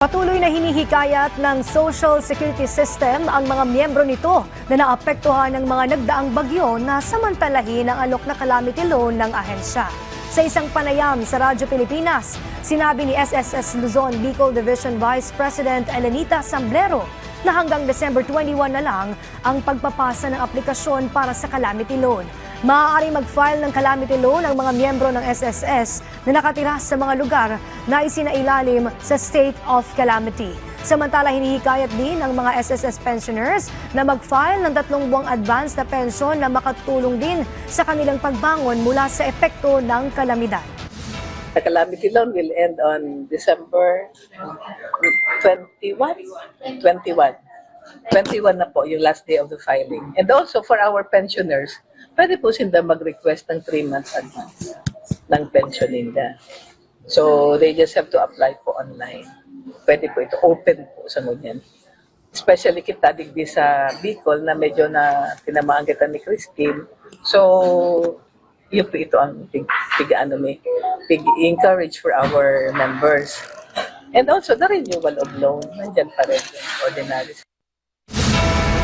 Patuloy na hinihikayat ng Social Security System ang mga miyembro nito na naapektuhan ng mga nagdaang bagyo na samantalahin ang alok na calamity loan ng ahensya. Sa isang panayam sa Radyo Pilipinas, sinabi ni SSS Luzon Bicol Division Vice President Elenita Samblero na hanggang December 21 na lang ang pagpapasa ng aplikasyon para sa calamity loan. Maaaring mag-file ng calamity loan ang mga miyembro ng SSS na nakatira sa mga lugar na isinailalim sa state of calamity. Samantala, hinihikayat din ng mga SSS pensioners na mag-file ng 3 buwang advance na pensyon na makatulong din sa kanilang pagbangon mula sa epekto ng kalamidad. The calamity loan will end on December 21 na po yung last day of the filing. And also for our pensioners, pwede po sila mag-request ng 3 months advance ng pension nila. So they just have to apply po online. Pwede po ito, open po sa ngunyan. Especially kita digdi sa Bicol na medyo na tinamaan kita ni Christine. So yun po ito ang pig-encourage for our members. And also the renewal of loan, nandyan pa rin, ordinary.